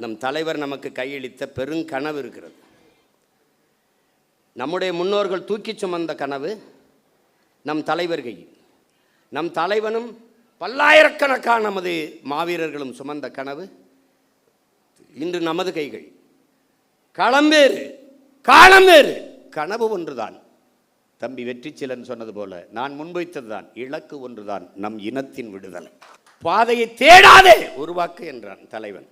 நம் தலைவர் நமக்கு கையளித்த பெருங்கனவு இருக்கிறது. நம்முடைய முன்னோர்கள் தூக்கி சுமந்த கனவு நம் தலைவர் கையில். நம் தலைவனும் பல்லாயிரக்கணக்கான நமது மாவீரர்களும் சுமந்த கனவு இன்று நமது கைகள். களம் வேறு, காலம் வேறு, கனவு ஒன்றுதான். தம்பி வெற்றிச்செலன் சொன்னது போல நான் முன்வைத்ததுதான், இலக்கு ஒன்றுதான், நம் இனத்தின் விடுதலை. பாதையை தேடாதே உருவாக்கு என்றான் தலைவன்.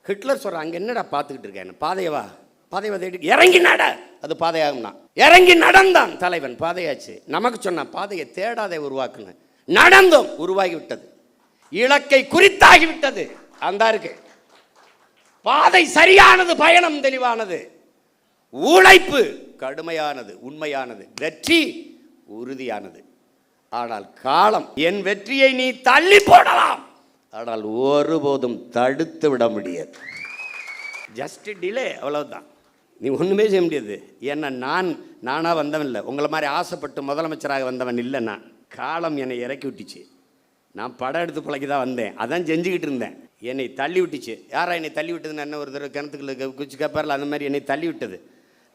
ஹிட்லர் சொல்றான், அங்கே என்னடா பார்த்துக்கிட்டு இருக்கேன், பாதையவா பாதையை தேடி இறங்கி நட, அது பாதையாகும்னா. இறங்கி நடந்தான் தலைவன், பாதையாச்சு. நமக்கு சொன்னான், பாதையை தேடாதே உருவாக்குன. நடந்தோம், உருவாகிவிட்டது, இலக்கை குறித்தாகிவிட்டது. அந்த இருக்கு பாதை சரியானது, பயணம் தெளிவானது, உழைப்பு கடுமையானது, உண்மையானது, வெற்றி உறுதியானது. ஆனால் காலம், என் வெற்றியை நீ தள்ளி போடலாம், ஆனால் ஒருபோதும் தடுத்து விட முடியாது. ஜஸ்ட் டிலே, அவ்வளவுதான். நீ ஒன்றுமே செய்ய முடியாது. ஏன்னா நானாக வந்தவன் இல்லை, உங்களை மாதிரி ஆசைப்பட்டு முதலமைச்சராக வந்தவன் இல்லை. நான் காலம் என்னை இறக்கி விட்டுச்சு. நான் படம் எடுத்து பிழைக்கு தான் வந்தேன், அதான் செஞ்சுக்கிட்டு இருந்தேன். என்னை தள்ளி விட்டுச்சு. யாரா என்னை தள்ளி விட்டதுன்னு என்ன ஒரு தடவை கிணத்துக்குள்ள குச்சி கேப்பாரில் அந்த மாதிரி என்னை தள்ளி விட்டது.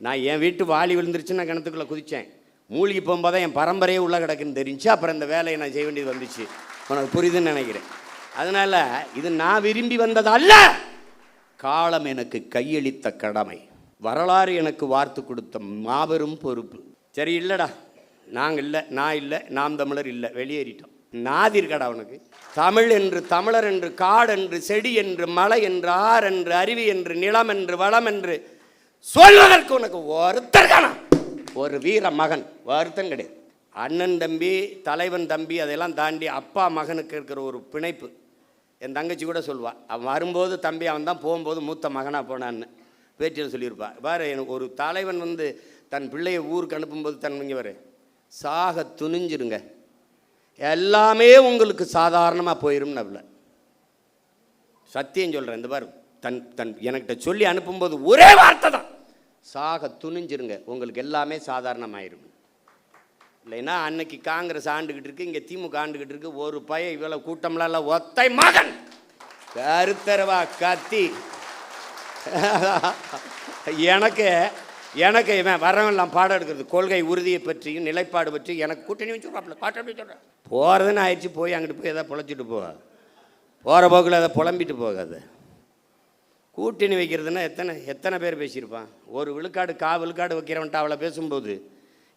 நான் என் வீட்டு வாளி விழுந்துருச்சு, நான் கிணத்துக்குள்ளே குதித்தேன். மூழ்கி போகும்போது தான் என் பரம்பரையே உள்ளே கிடக்குன்னு தெரிஞ்சு அப்புறம் இந்த வேலையை நான் செய்ய வேண்டியது வந்துச்சு. உனக்கு புரியுதுன்னு நினைக்கிறேன். அதனால் இது நான் விரும்பி வந்தது அல்ல, காலம் எனக்கு கையளித்த கடமை, வரலாறு எனக்கு வார்த்து கொடுத்த மாபெரும் பொறுப்பு. சரி இல்லைடா, நாங்கள் இல்லை, நான் இல்லை, நாம் தமிழர் இல்லை, வெளியேறிட்டோம். நாதிர்கடா உனக்கு. தமிழ் என்று, தமிழர் என்று, காடு என்று, செடி என்று, மலை என்று, ஆறு என்று, அருவி என்று, நிலம் என்று, வளம் என்று சொல்வதற்கு உனக்கு ஒருத்தர் காணா. ஒரு வீர மகன் ஒருத்தன் கிடையாது. அண்ணன் தம்பி, தலைவன் தம்பி, அதெல்லாம் தாண்டி அப்பா மகனுக்கு இருக்கிற ஒரு பிணைப்பு. என் தங்கச்சி கூட சொல்வாள், அவன் வரும்போது தம்பி அவன் தான், போகும்போது மூத்த மகனாக போனான்னு பேட்டியில் சொல்லியிருப்பா. வேறு எனக்கு ஒரு தலைவன் தன் பிள்ளையை ஊருக்கு அனுப்பும்போது தன் இங்கே வர சாக துணிஞ்சிருங்க, எல்லாமே உங்களுக்கு சாதாரணமாக போயிடும். நவல சத்தியம் சொல்கிறேன். இந்த பாரு, தன் எனக்கிட்ட சொல்லி அனுப்பும்போது ஒரே வார்த்தை தான், சாக துணிஞ்சிருங்க, உங்களுக்கு எல்லாமே சாதாரணமாயிரும். இல்லைன்னா அன்னைக்கு காங்கிரஸ் ஆண்டுகிட்டு இருக்கு, இங்கே திமுக ஆண்டுகிட்டு இருக்கு. ஒரு பையன் இவ்வளோ கூட்டம்லாம் இல்லை, ஒத்தை மகன் கருத்தரவா கத்தி எனக்கு இவன் வரவெல்லாம் பாடம் எடுக்கிறது, கொள்கை உறுதியை பற்றியும் நிலைப்பாடு பற்றி எனக்கு கூட்டணி வச்சுருவாப்புல, பாட்டு அப்படி சொல்கிறேன். போகிறதுன்னு ஆயிடுச்சு, போய் அங்கிட்டு போய் எதாவது பொழைச்சிட்டு போவா, போகிற போக்கில் அதை புலம்பிட்டு போகாது. கூட்டணி வைக்கிறதுனா எத்தனை பேர் பேசியிருப்பான். ஒரு விழுக்காடு விழுக்காடு வைக்கிறவன்ட்டு அவளை பேசும்போது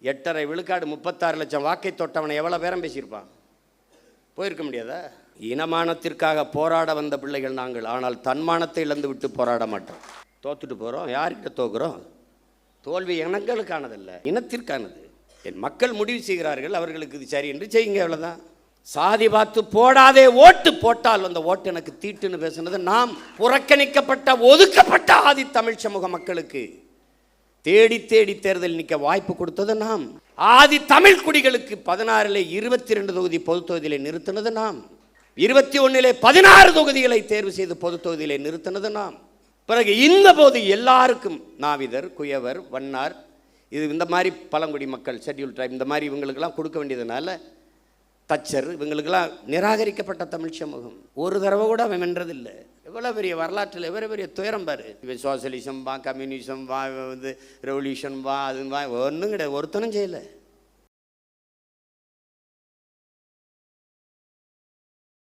8.5 விழுக்காடு 36 லட்சம் வாக்கை தொட்டவனை எவ்வளோ பேரம் பேசியிருப்பான். போயிருக்க முடியாதா? இனமானத்திற்காக போராட வந்த பிள்ளைகள் நாங்கள், ஆனால் தன்மானத்தை இழந்து விட்டு போராட மாட்டோம். தோத்துட்டு போகிறோம், யார்கிட்ட தோக்குறோம்? தோல்வி எங்களுக்கானதல்ல, இனத்திற்கானது. என் மக்கள் முடிவு செய்கிறார்கள், அவர்களுக்கு இது சரி என்று செய்யுங்க, அவ்வளோதான். சாதி பார்த்து போடாதே ஓட்டு, போட்டால் அந்த ஓட்டு எனக்கு தீட்டுன்னு பேசுனது நாம். புறக்கணிக்கப்பட்ட ஒதுக்கப்பட்ட ஆதி தமிழ் சமூக மக்களுக்கு தேடி தேடி தேர்தல் நிற்க வாய்ப்பு கொடுத்தது நாம். ஆதி தமிழ் குடிகளுக்கு 16ல் 22 தொகுதி பொது தொகுதியிலே நிறுத்தினது நாம். 21ல் 16 தொகுதிகளை தேர்வு செய்து பொது தொகுதியிலே நிறுத்தினது நாம். பிறகு இந்த போது எல்லாருக்கும் நாவிதர், குயவர், வண்ணார், இது இந்த மாதிரி பழங்குடி மக்கள், ஷெட்யூல் ட்ரைப், இந்த மாதிரி இவங்களுக்கெல்லாம் கொடுக்க வேண்டியதுனால, தச்சர், இவங்களுக்கெல்லாம் நிராகரிக்கப்பட்ட தமிழ் சமூகம் ஒரு தடவை கூட அவன் வென்றதில்லை. எவ்வளோ பெரிய வரலாற்றில் எவ்வளோ பெரிய துயரம் பாரு. இவன் சோசியலிசம் வா, கம்யூனிசம் வா, ரெவல்யூஷன் வா, அது வா, ஒன்றும் கிடையாது, ஒருத்தனும் செய்யலை.